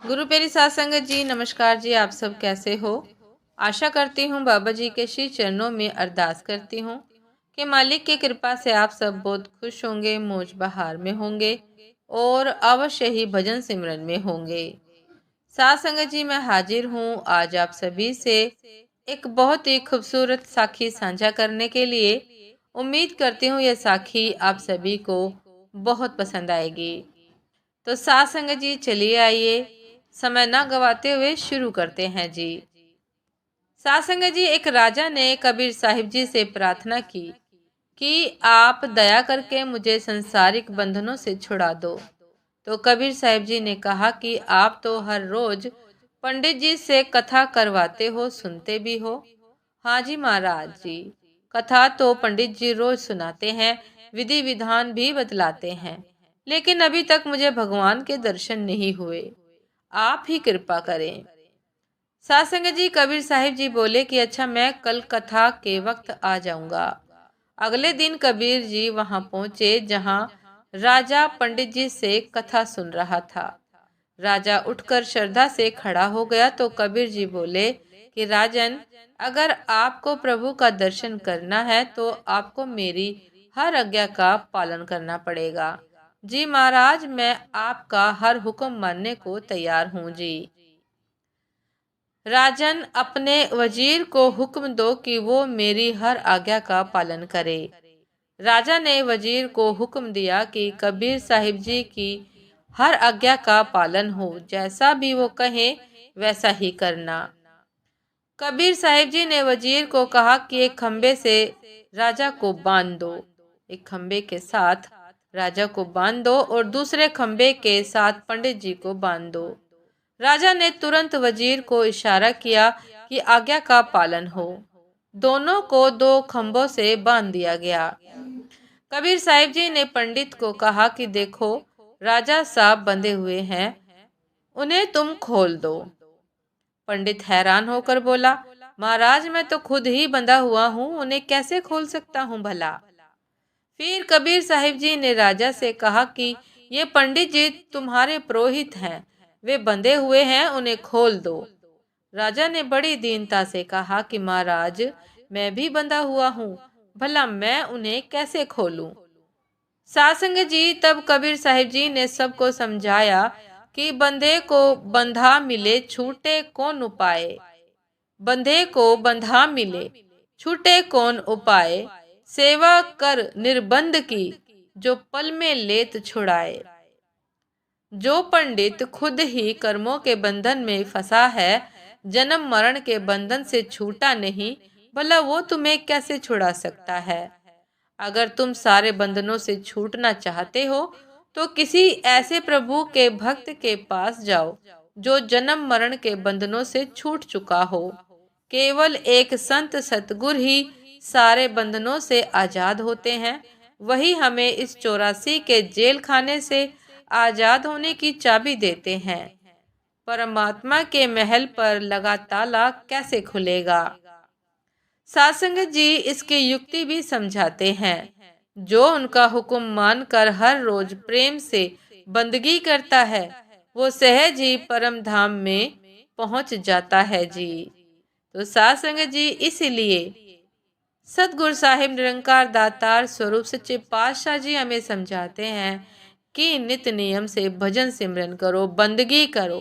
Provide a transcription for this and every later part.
गुरु प्यारी साध संगत जी, नमस्कार जी। आप सब कैसे हो? आशा करती हूँ बाबा जी के श्री चरणों में अरदास करती हूँ कि मालिक की कृपा से आप सब बहुत खुश होंगे, मौज बहार में होंगे और अवश्य ही भजन सिमरन में होंगे। साध संगत जी, मैं हाजिर हूँ आज आप सभी से एक बहुत ही खूबसूरत साखी साझा करने के लिए। उम्मीद करती हूँ यह साखी आप सभी को बहुत पसंद आएगी। तो साथ संगत जी, चलिए आइए समय ना गवाते हुए शुरू करते हैं जी। साथ संगत जी, एक राजा ने कबीर साहिब जी से प्रार्थना की कि आप दया करके मुझे संसारिक बंधनों से छुड़ा दो। तो कबीर साहिब जी ने कहा कि आप तो हर रोज पंडित जी से कथा करवाते हो, सुनते भी हो। हाँ जी महाराज जी, कथा तो पंडित जी रोज सुनाते हैं, विधि विधान भी बतलाते हैं, लेकिन अभी तक मुझे भगवान के दर्शन नहीं हुए। आप ही कृपा करें। सासंग जी, कबीर साहिब जी बोले कि अच्छा, मैं कल कथा के वक्त आ जाऊंगा। अगले दिन कबीर जी वहां पहुंचे जहां राजा पंडित जी से कथा सुन रहा था। राजा उठकर श्रद्धा से खड़ा हो गया तो कबीर जी बोले कि राजन, अगर आपको प्रभु का दर्शन करना है तो आपको मेरी हर आज्ञा का पालन करना पड़ेगा। जी महाराज, मैं आपका हर हुक्म मानने को तैयार हूँ जी। राजन, अपने वजीर को हुक्म दो कि वो मेरी हर आज्ञा का पालन करे। राजा ने वजीर को हुक्म दिया कि कबीर साहिब जी की हर आज्ञा का पालन हो, जैसा भी वो कहे वैसा ही करना। कबीर साहिब जी ने वजीर को कहा कि एक खंबे से राजा को बांध दो। एक खंबे के साथ राजा को बांध दो और दूसरे खंबे के साथ पंडित जी को बांध दो। राजा ने तुरंत वजीर को इशारा किया कि आज्ञा का पालन हो। दोनों को दो खंभों से बांध दिया गया। कबीर साहिब जी ने पंडित को कहा कि देखो, राजा साहब बंधे हुए हैं, उन्हें तुम खोल दो। पंडित हैरान होकर बोला, महाराज, मैं तो खुद ही बंधा हुआ हूँ, उन्हें कैसे खोल सकता हूँ भला। फिर कबीर साहिब जी ने राजा से कहा कि ये पंडित जी तुम्हारे पुरोहित हैं, वे बंधे हुए हैं, उन्हें खोल दो। राजा ने बड़ी दीनता से कहा कि महाराज, मैं भी बंधा हुआ हूँ, भला मैं उन्हें कैसे खोलूं। सासंग जी, तब कबीर साहिब जी ने सबको समझाया कि बंधे को बंधा मिले, छूटे कौन उपाय। बंधे को बंधा मिले, छूटे कौन उपाय। सेवा कर निर्बंध की, जो पल में लेत छुड़ाए। जो पंडित खुद ही कर्मों के बंधन में फंसा है, जन्म मरण के बंधन से छूटा नहीं, भला वो तुम्हें कैसे छुड़ा सकता है। अगर तुम सारे बंधनों से छूटना चाहते हो तो किसी ऐसे प्रभु के भक्त के पास जाओ जो जन्म मरण के बंधनों से छूट चुका हो। केवल एक संत सतगुरु ही सारे बंधनों से आजाद होते हैं। वही हमें इस 84 के जेल खाने से आजाद होने की चाबी देते हैं। परमात्मा के महल पर लगा ताला कैसे खुलेगा। सासंगत जी इसकी युक्ति भी समझाते हैं। जो उनका हुक्म मानकर हर रोज प्रेम से बंदगी करता है, वो सहज ही परम धाम में पहुंच जाता है जी। तो सासंगत जी, इसलिए सतगुरु साहिब निरंकार दातार स्वरूप सच्चे पातशाह जी हमें समझाते हैं कि नित नियम से भजन सिमरन करो, बंदगी करो,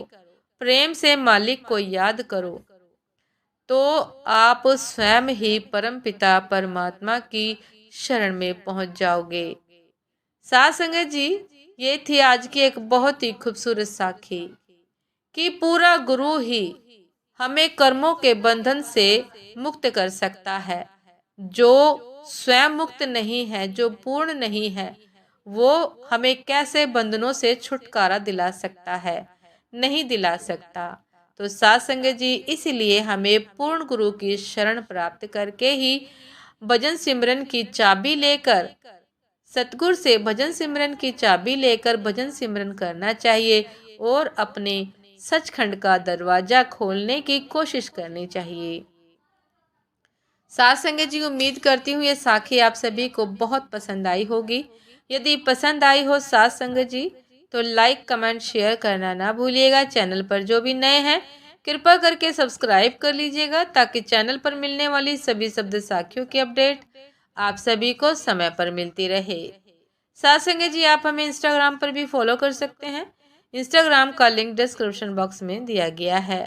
प्रेम से मालिक को याद करो, तो आप स्वयं ही परम पिता परमात्मा की शरण में पहुंच जाओगे। साथ संगत जी, ये थी आज की एक बहुत ही खूबसूरत साखी कि पूरा गुरु ही हमें कर्मों के बंधन से मुक्त कर सकता है। जो स्वयं मुक्त नहीं है, जो पूर्ण नहीं है, वो हमें कैसे बंधनों से छुटकारा दिला सकता है? नहीं दिला सकता। तो साथ संगत जी, इसलिए हमें पूर्ण गुरु की शरण प्राप्त करके ही भजन सिमरन की चाबी लेकर, सतगुरु से भजन सिमरन की चाबी लेकर भजन सिमरन करना चाहिए और अपने सचखंड का दरवाजा खोलने की कोशिश करनी चाहिए। साथ संगत जी, उम्मीद करती हूँ ये साखी आप सभी को बहुत पसंद आई होगी। यदि पसंद आई हो साथ संगत जी, तो लाइक कमेंट शेयर करना ना भूलिएगा। चैनल पर जो भी नए हैं कृपा करके सब्सक्राइब कर लीजिएगा ताकि चैनल पर मिलने वाली सभी शब्द साखियों की अपडेट आप सभी को समय पर मिलती रहे। साथ संगे जी आप हमें इंस्टाग्राम पर भी फॉलो कर सकते हैं। इंस्टाग्राम का लिंक डिस्क्रिप्शन बॉक्स में दिया गया है।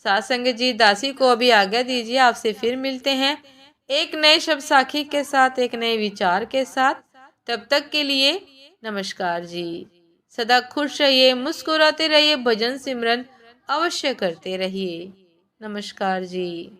साथ संगे जी दासी को अभी आज्ञा दीजिए। आपसे फिर मिलते हैं एक नए शब्द साखी के साथ, एक नए विचार के साथ। तब तक के लिए नमस्कार जी। सदा खुश रहिए, मुस्कुराते रहिए, भजन सिमरन अवश्य करते रहिए। नमस्कार जी।